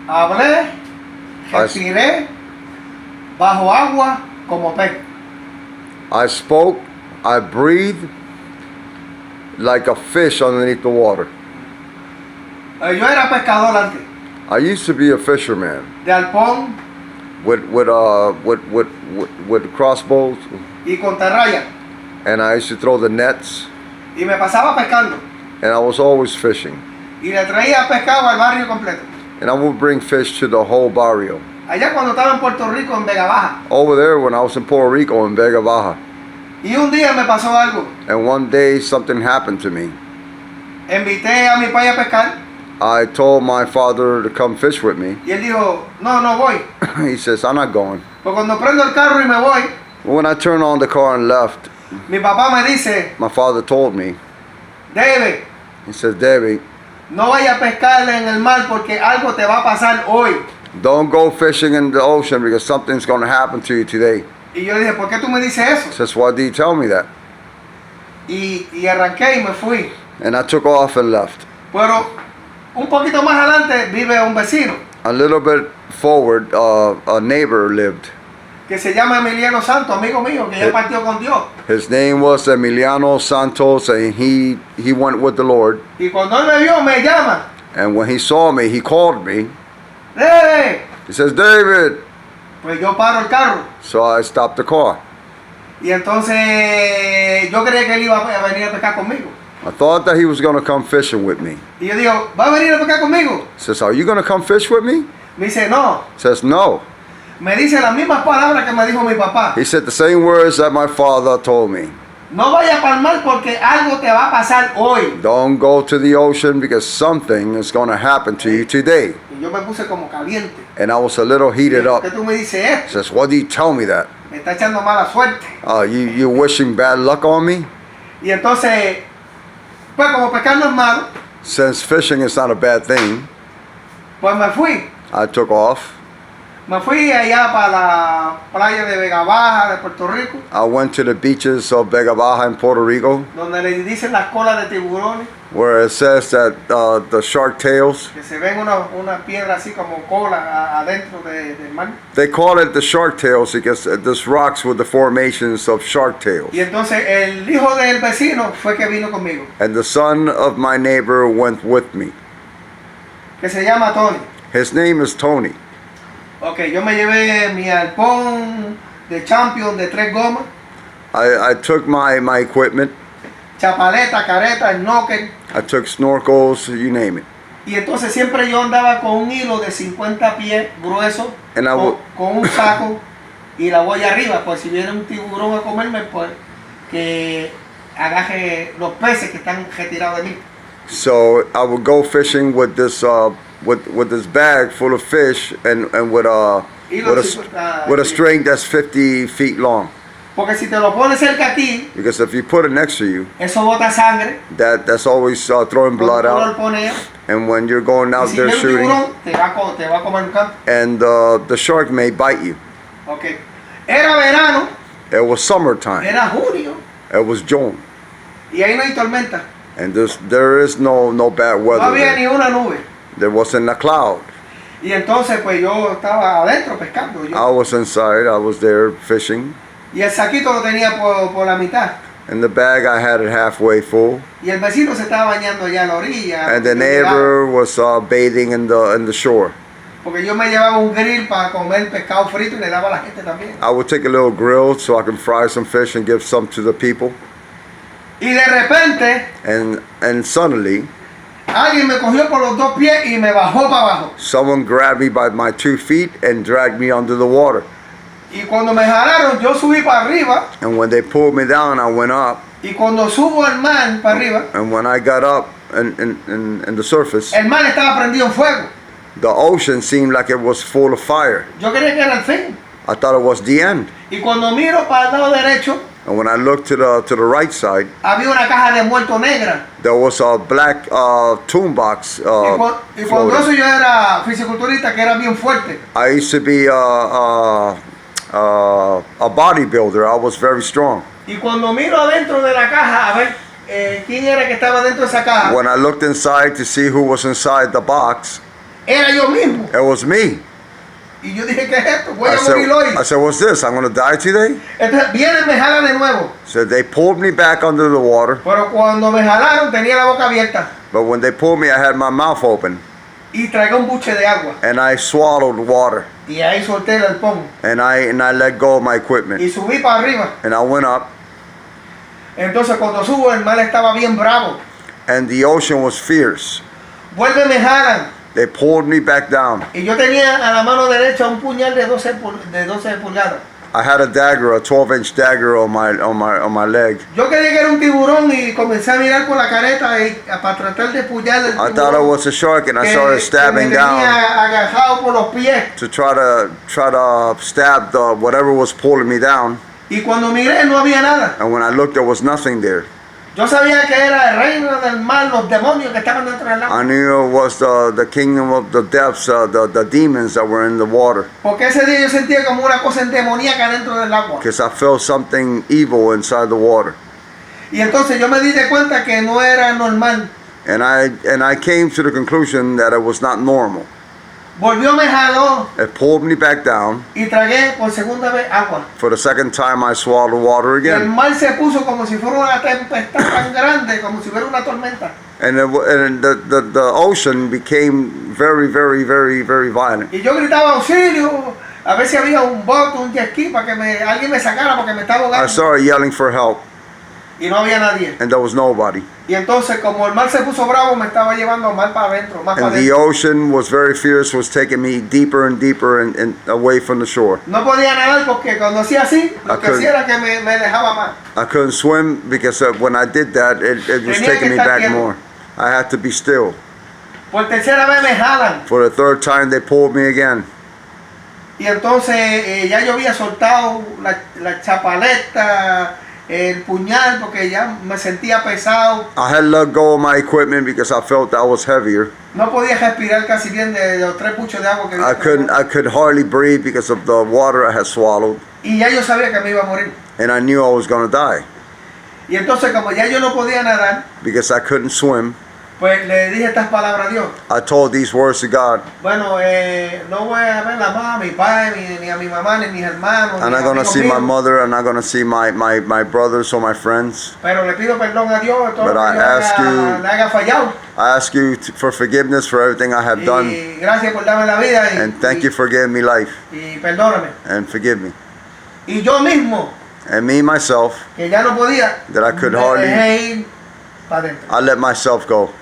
Hablé, respiré, bajo agua como pez. I spoke, I breathed like a fish underneath the water. Yo era pescador antes, I used to be a fisherman de arpón with crossbows, y con terraya. and I used to throw the nets, Y me pasaba pescando. and I was always fishing. Y le traía pescado al barrio completo. And I would bring fish to the whole barrio. Allá cuando estaba en Puerto Rico, en Vega Baja. Over there when I was in Puerto Rico in Vega Baja. Y un día me pasó algo. And one day something happened to me. Invité a mi pai a pescar. I told my father to come fish with me. Y él dijo, no, no voy. He says, I'm not going. Porque cuando prendo el carro y me voy, When I turned on the car and left, mi papá me dice, my father told me, David, he says, Debbie, no vayas a pescar en el mar porque algo te va a pasar hoy. don't go fishing in the ocean because something's going to happen to you today. Y yo le dije, ¿por qué tú me dices eso? He says, why do you tell me that? Y arranqué y me fui. And I took off and left. Pero un poquito más adelante vive un vecino A little bit forward, a neighbor lived. que se llama Emiliano Santo, amigo mío, que ya partió con Dios. His name was Emiliano Santos, and he went with the Lord. Y cuando él me vio, me llama. And when he saw me, he called me. ¡Eh! He says, David. Pues yo paro el carro. So I stopped the car. Y entonces yo creía que él iba a venir a pescar conmigo. I thought that he was going to come fishing with me. Y yo digo, ¿va a venir a pescar conmigo? He says, are you going to come fish with me? Me dice, no. He says, no. Me dice las mismas palabras que me dijo mi papá. He said the same words that my father told me. No vayas para el mar porque algo te va a pasar hoy. Don't go to the ocean because something is going to happen to you today. Y yo me puse como caliente. And I was a little heated ¿Por up. qué tú me dices He esto? says, why do you tell me that? Me está echando mala suerte. You wishing bad luck on me? Y entonces, pues como pescar no es malo, Since fishing is not a bad thing, pues me fui. I took off. Me fui allá para la playa de Vega Baja de Puerto Rico, I went to the beaches of Vega Baja in Puerto Rico, donde le dicen las colas de tiburones, where it says that the shark tails, que se ven una piedra así como cola adentro del mar. they call it the shark tails because this rocks with the formations of shark tails. Y entonces el hijo del vecino fue que vino conmigo, And the son of my neighbor went with me. que se llama Tony. His name is Tony. Ok, yo me llevé mi arpón de Champion de 3 gomas, I took my equipment. chapaleta, careta, snorkel. I took snorkels, you name it. Y entonces siempre yo andaba con un hilo de 50 pies grueso, And I con un saco y la boya arriba, pues si viene un tiburón a comerme, pues que agaje los peces que están retirados de mí. So I would go fishing with this bag full of fish and with a string that's 50 feet long. Porque si te lo pones cerca aquí, Because if you put it next to you, eso bota sangre. that's always throwing blood Cuando tú lo out. pones, And when you're going y out si there viene un shooting, tiburón, te va a comer un canto. and the shark may bite you. Okay. Era verano, It was summertime. era junio, It was June, y ahí no hay tormenta. and there is no bad No weather. había There. ni una nube. There wasn't a cloud. Y entonces pues yo estaba adentro pescando. I was inside. I was there fishing. Y el saquito lo tenía por la mitad. In the bag, I had it halfway full. Y el vecino se estaba bañando allá en la orilla. And the neighbor was bathing in the shore. Porque yo me llevaba un grill para comer pescado frito y le daba a la gente también. I would take a little grill so I can fry some fish and give some to the people. Y de repente, And suddenly, alguien me cogió por los 2 pies y me bajó para abajo. someone grabbed me by my 2 feet and dragged me under the water. Y cuando me jalaron, yo subí para arriba. And when they pulled me down, I went up. Y cuando subo al mar para arriba, And when I got up in the surface, el mar estaba prendido en fuego. the ocean seemed like it was full of fire. Yo creía que era el fin. I thought it was the end. Y cuando miro para el lado derecho, And when I looked to the right side, había una caja de muerto negra. there was a black tomb box. Y cuando eso yo era fisiculturista, que era bien fuerte. I used to be a bodybuilder. I was very strong. Y cuando miro adentro de la caja, a ver quién era que estaba dentro de esa caja, When I looked inside to see who was inside the box, era yo mismo. It was me. Y yo dije, ¿qué es esto? Voy I a morir hoy. said, what's this? I'm going to die today? Entonces vienen, me jalan de nuevo. So they pulled me back under the water. Pero cuando me jalaron tenía la boca abierta. But when they pulled me, I had my mouth open. Y tragué un buche de agua. And I swallowed water. Y ahí solté el arpón. And I let go of my equipment. Y subí para arriba. And I went up. Entonces cuando subo el mar estaba bien bravo. And the ocean was fierce. Vuelve, me jalan. They pulled me back down. Y yo tenía a la mano derecha un puñal de 12 pulgadas. I had a dagger, a 12-inch dagger on my leg. Yo creía que era un tiburón y comencé a mirar por la careta para tratar de pullar el tiburón. I thought it was a shark, and I started stabbing down agachado por los pies. to try to stab whatever was pulling me down. Y cuando miré no había nada. And when I looked, there was nothing there. Yo sabía que era el reino del mal, los demonios que estaban dentro del agua. I knew it was the kingdom of the depths, the demons that were in the water. Porque ese día yo sentía como una cosa demoníaca dentro del agua. Because I felt something evil inside the water. Y entonces yo me di de cuenta que no era normal. And I came to the conclusion that it was not normal. Volvió, me jaló It pulled me back down. y tragué por segunda vez agua. For the second time, I swallowed water Y el again. mar se puso como si fuera una tempestad tan grande, como si fuera una tormenta. And the ocean became very, very, very, very violent. Y yo gritaba auxilio, a ver si había un bote, un jet ski para que alguien me sacara porque me estaba I ahogando. started yelling for help, Y no había nadie. and there was nobody. Y entonces como el mar se puso bravo, me estaba llevando mal para adentro, más para And the adentro. ocean was very fierce, was taking me deeper and deeper and away from the shore. No podía nadar porque cuando hacía así, lo que couldn't- hacía era que me dejaba más. I couldn't swim because when I did that, it was Tenía taking que me estar back quieto. more. I had to be still. Por tercera vez me jalan. For the third time, they pulled me again. Y entonces ya yo había soltado la chapaleta, el puñal, porque ya me sentía pesado. I had let go of my equipment because I felt I was heavier. No podía respirar casi bien de los 3 puchos de agua que I could hardly breathe because of the water I had swallowed. Y ya yo sabía que me iba a morir. And I knew I was going to die Y entonces como ya yo no podía nadar, because I couldn't swim. pues le dije estas palabras a Dios. I told these words to God. Bueno, no voy a ver a mamá, a mi padre, ni a mi mamá, ni a mis hermanos. I'm ni not going to amigos see my míos. mother. I'm not going to see my brothers or my friends. Pero le pido perdón a Dios de todo But lo I que yo ask le haga fallado. I ask you for forgiveness for everything I have done. Y gracias por darme la vida And thank you for giving me life. y perdóname. And forgive me. Y yo mismo, And me, myself, que ya no podía, that I could me hardly, dejé ir para adentro. I let myself go.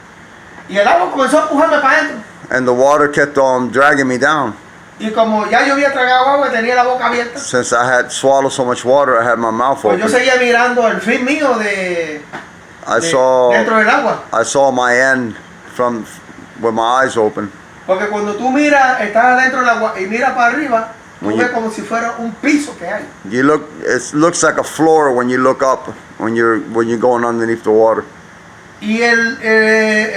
Y el agua comenzó a empujarme para adentro. And the water kept on dragging me down. Y como ya yo había tragado agua, tenía la boca abierta. Since I had swallowed so much water, I had my mouth Pues yo open. seguía mirando el fin mío dentro del agua. I saw my end from with my eyes open. Porque cuando tú miras, estás dentro del agua y miras para arriba, tú When ves you- como si fuera un piso que hay. It looks like a floor when you look up when you're going underneath the water. Y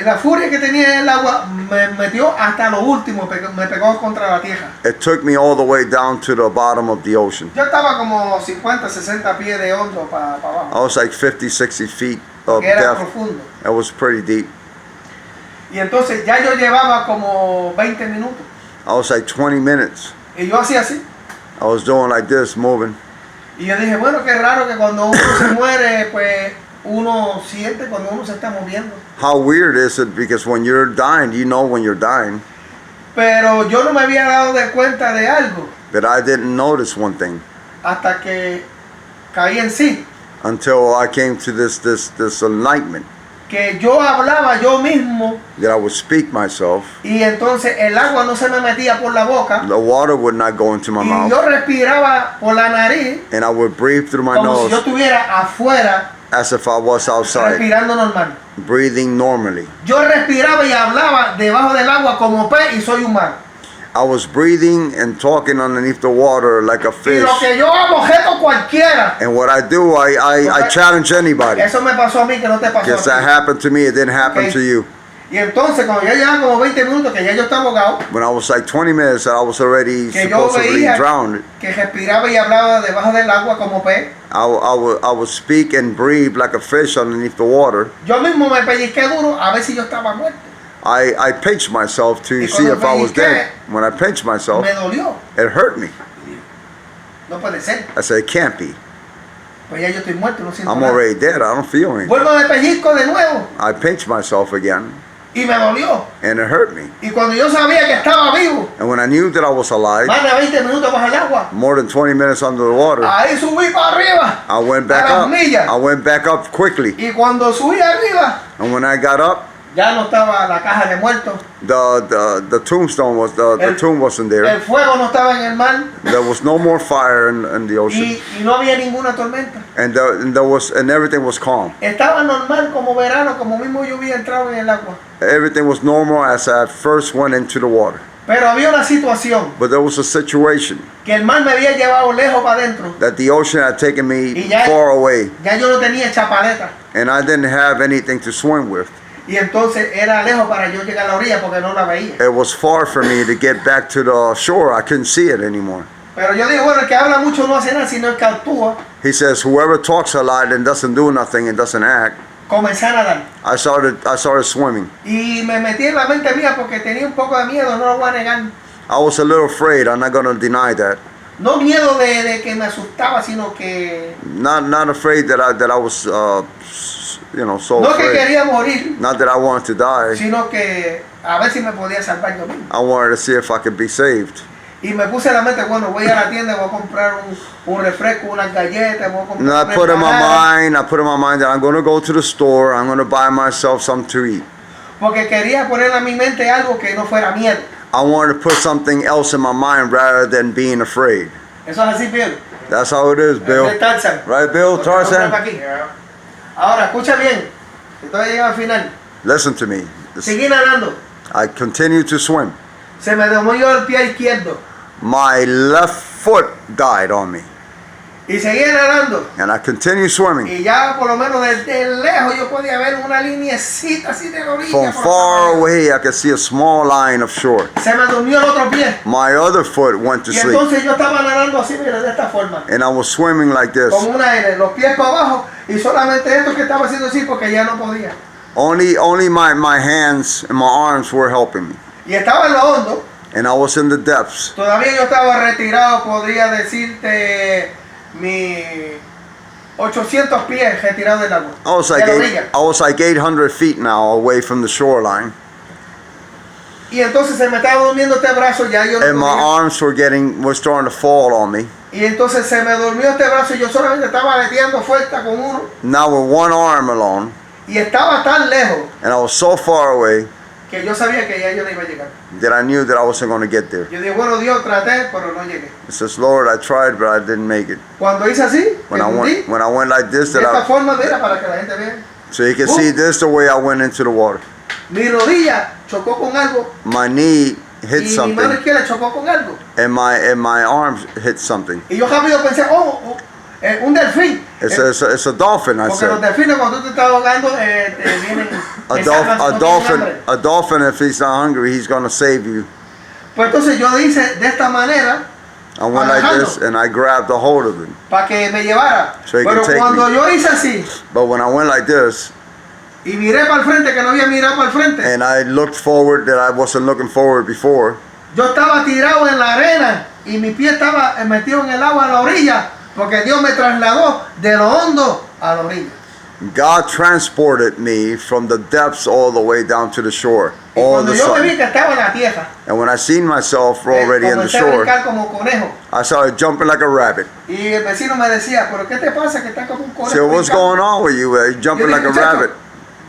la furia que tenía en el agua me metió hasta lo último, me pegó contra la tierra. It took me all the way down to the bottom of the ocean. Yo estaba como 50, 60 pies de hondo para abajo, I was like 50, 60 feet of que era depth. profundo. It was pretty deep. Y entonces ya yo llevaba como 20 minutos. I was like 20 minutes. Y yo hacía así. I was doing like this, moving. Y yo dije, bueno, qué raro que cuando uno se muere, pues uno siente cuando uno se está moviendo. How weird is it? Because when you're dying, you know when you're dying. Pero yo no me había dado de cuenta de algo But I didn't notice one thing hasta que caí en sí. until I came to this enlightenment Que yo hablaba yo mismo that I would speak myself. y entonces el agua no se me metía por la boca. The water would not go into my Y mouth, yo respiraba por la nariz and I would breathe through my como si yo nose estuviera afuera as if I was outside, respirando normal. breathing normally. Yo respiraba y hablaba debajo del agua como pez y soy humano. I was breathing and talking underneath the water like a Y fish. lo que yo hago, objeto cualquiera. And what I do, I challenge anybody. Eso me pasó a mí que no te pasó Because that a ti. happened to me, it didn't happen Okay. to you. Y entonces cuando ya llevaba como 20 minutos que ya yo estaba ahogado, When I was like 20 minutes, I was already que yo supposedly veía drowned. que respiraba y hablaba debajo del agua como pez, I would speak and breathe like a fish underneath the water. yo mismo me pellizqué duro a ver si yo estaba muerto. I pinched myself to see if I was dead. When I pinched myself, me dolió. it hurt me. No puede ser. I said, it can't be. Pues ya yo estoy muerto, no siento I'm nada. already dead. I don't feel anything. Vuelvo a pellizco de nuevo I pinched myself again, y me dolió. and it hurt me. Y cuando yo sabía que estaba vivo, And when I knew that I was alive, más de 20 minutos bajo el agua, more than 20 minutes under the water, ahí subí para arriba. I went back a las up. millas. I went back up quickly. Y cuando subí arriba, And when I got up, ya no estaba la caja de muertos. the tombstone was the tomb wasn't there. El fuego no estaba en el mar. There was no more fire in the ocean, Y no había ninguna tormenta. and everything was calm. Estaba normal como verano, como mismo yo había entrado en el agua. Everything was normal as I first went into the water. Pero había una situación But there was a situation que el mar me había llevado lejos para adentro. that the ocean had taken me Y ya- far away, Ya yo no tenía chapaleta. and I didn't have anything to swim with. Y entonces era lejos para yo llegar a la orilla porque no la veía. It was far for me to get back to the shore. I couldn't see it anymore. Pero yo digo, bueno, el que habla mucho no hace nada, sino el que actúa. He says, whoever talks a lot and doesn't do nothing and doesn't act. Comencé a nadar. I started swimming. Y me metí en la mente mía porque tenía un poco de miedo, no lo voy a negar. I was a little afraid. I'm not going to deny that. No miedo de que me asustaba, sino que... Not afraid that I was, so No que afraid. quería morir, Not that I wanted to die. sino que a ver si me podía salvar yo mismo. I wanted to see if I could be saved. Y me puse en la mente, bueno, voy a la tienda, voy a comprar un refresco, unas galletas, voy a And comprar I una put in empanada, my mind that I'm going to go to the store. I'm going to buy myself something to eat. porque quería poner a mi mente algo que no fuera miedo. I wanted to put something else in my mind rather than being afraid. Eso es así, Bill. That's how it is, Bill. Es de Tarzan. Right, Bill? Porque no Tarzan? fue aquí. Ahora, escucha bien. Estoy llegando al final. Listen to me. Seguí nadando. I continued to swim. Se me desmayó el pie izquierdo. My left foot died on me. Y seguí nadando. And I continued swimming. Y ya por lo menos desde lejos yo podía ver una lineecita así de la orilla. From por far abajo. away, I could see a small line of shore. Se me durmió el otro pie. My other foot went to Y sleep. entonces yo estaba nadando así, mira, de esta forma. And I was swimming like this. Con una L, los pies para abajo. Y solamente esto que estaba haciendo así porque ya no podía. Only my hands and my arms were helping me. Y estaba en lo hondo. And I was in the depths. Todavía yo estaba retirado, podría decirte, mi 800 pies retirado del agua. I was de la orilla. like 800 feet now away from the shoreline. Y entonces se me estaba durmiendo este brazo, ya yo no And my podía. arms were starting to fall on me. Y entonces se me durmió este brazo y yo solamente estaba aleteando fuerte con uno. Now with one arm alone. Y estaba tan lejos And I was so far away que yo sabía que ya yo no iba a llegar. that I knew that I wasn't going to get there. Yo dije, bueno, Dios, traté, pero no llegué. It says, Lord, I tried, but I didn't make it. Cuando hice así, When I hundí, went like this, de esta forma, mira, para que la gente vea. so you can see this the way I went into the water. Mi rodilla chocó con algo My knee hit y mi mano something, izquierda chocó con algo. and my arms hit something. Y yo rápido pensé, un delfín. It's a dolphin, I Porque los said. delfines cuando tú te estás ahogando, te vienen... te sacan si no tienen hambre. A dolphin, if he's not hungry, he's going to save you. Pues entonces yo hice de esta manera I went like this, and I grabbed a hold of him. para que me llevara. So he Pero can take cuando me. yo hice así But when I went like this, y miré para el frente, que no había mirado para el frente, and I looked forward that I wasn't looking forward before, yo estaba tirado en la arena y mi pie estaba metido en el agua a la orilla, porque Dios me trasladó de lo hondo a la orilla. God transported me from the depths all the way down to the shore. Y All of cuando a yo me vi sudden. que estaba en la tierra, And when I seen myself already in the comencé a shore, brincar como conejo. I started jumping like a rabbit. Y el vecino me decía, ¿pero qué te pasa que estás como un conejo? So what's brincando?" going on with you? You're jumping Yo like dije, a "Muchacho, rabbit.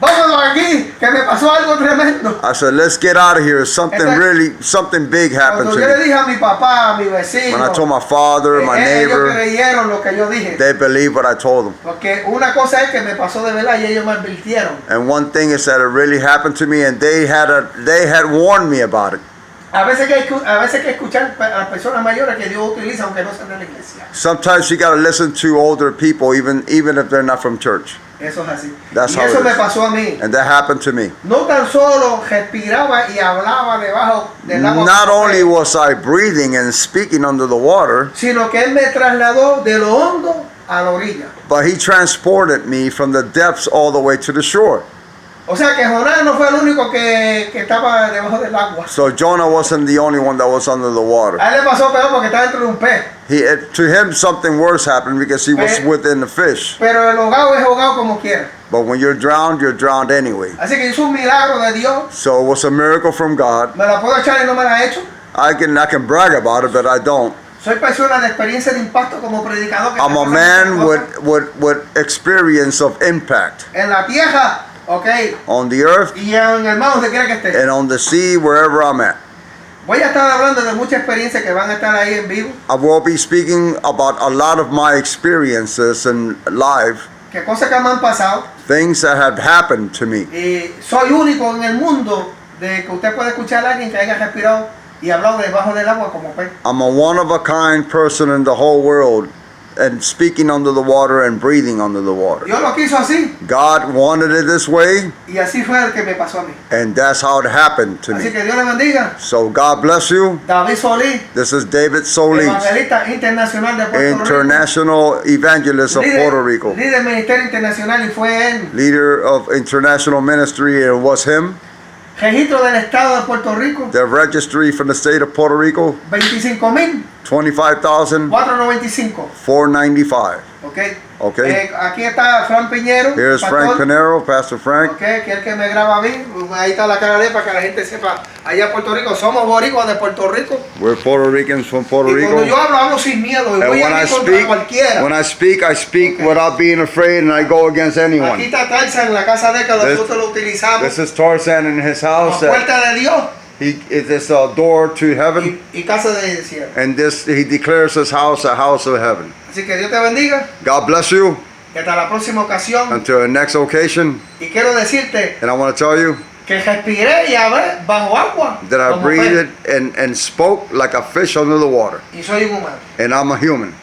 vámonos aquí, que me pasó algo tremendo. I said, let's get out of here. Something big happened Cuando to yo le me. dije a mi papá, a mi vecino, When I told my father, my ellos neighbor, creyeron lo que yo dije. they believed what I told them. Porque una cosa es que me pasó de verdad y ellos me advirtieron. And one thing is that it really happened to me, and they had warned me about it. A veces que escuchar a las personas mayores que Dios utiliza aunque no sean de la iglesia. Sometimes you got to listen to older people, even if they're not from church. Eso es así. That's Y how eso it me is. pasó a mí. And that happened to me. No tan solo respiraba y hablaba debajo del agua, Not only was I breathing and speaking under the water, sino que Él me trasladó de lo hondo a la orilla. but he transported me from the depths all the way to the shore. O sea que Jonás no fue el único que estaba debajo del agua. So Jonah wasn't the only one that was under the water. A él le pasó peor porque estaba dentro de un pez. To him something worse happened because he was within the fish. Pero el ahogado es ahogado como quiera. But when you're drowned anyway. Así que hizo un milagro de Dios. So it was a miracle from God. ¿Me la puedo echar y no me la he hecho? I can brag about it, but I don't. Soy persona de experiencia de impacto como predicador. I'm a man with experience of impact. En la tierra, okay. On the earth. Y en el mar donde quiera que esté. And on the sea, wherever I'm at. Voy a estar hablando de muchas experiencias que van a estar ahí en vivo. I will be speaking about a lot of my experiences in live. Que cosas que me han pasado. Things that have happened to me. Y soy único en el mundo de que usted puede escuchar a alguien que haya respirado y hablado debajo del agua como pez. I'm a one-of-a-kind person in the whole world and speaking under the water and breathing under the water. Dios lo quiso así. God wanted it this way. Y así fue el que me pasó a mí. And that's how it happened to Así me. que Dios le bendiga. So God bless you. David Solis. This is David Solis, Evangelista internacional de Puerto international evangelist of Puerto Rico. Líder ministerio internacional y fue él. Leader of international ministry, and it was him. Registro del Estado de Puerto Rico. The registry from the state of Puerto Rico. 25,000. 25,000. 495. 495. Okay. Okay. Aquí está Frank Piñero. Here's Frank Pinero, Pastor Frank. Okay, que es el que me graba a mí. Ahí está la cara de él para que la gente sepa. Allá en Puerto Rico somos boricuas de Puerto Rico. We're Puerto Ricans from Puerto Rico. Cuando yo hablo sin miedo. Y voy a ir contra cualquiera. When I speak without being afraid, and I go against anyone. Aquí está Tarzan en la casa de él que nosotros lo utilizamos. This is Tarzan in his house. La puerta de Dios. It is a door to heaven. Y casa de cielo. And he declares his house a house of heaven. Así que Dios te bendiga. God bless you. Hasta la próxima ocasión. Until the next occasion. Y quiero decirte. And I want to tell you. Que respiré y hablé bajo agua. That I breathed and spoke like a fish under the water. Y soy un humano. And I'm a human.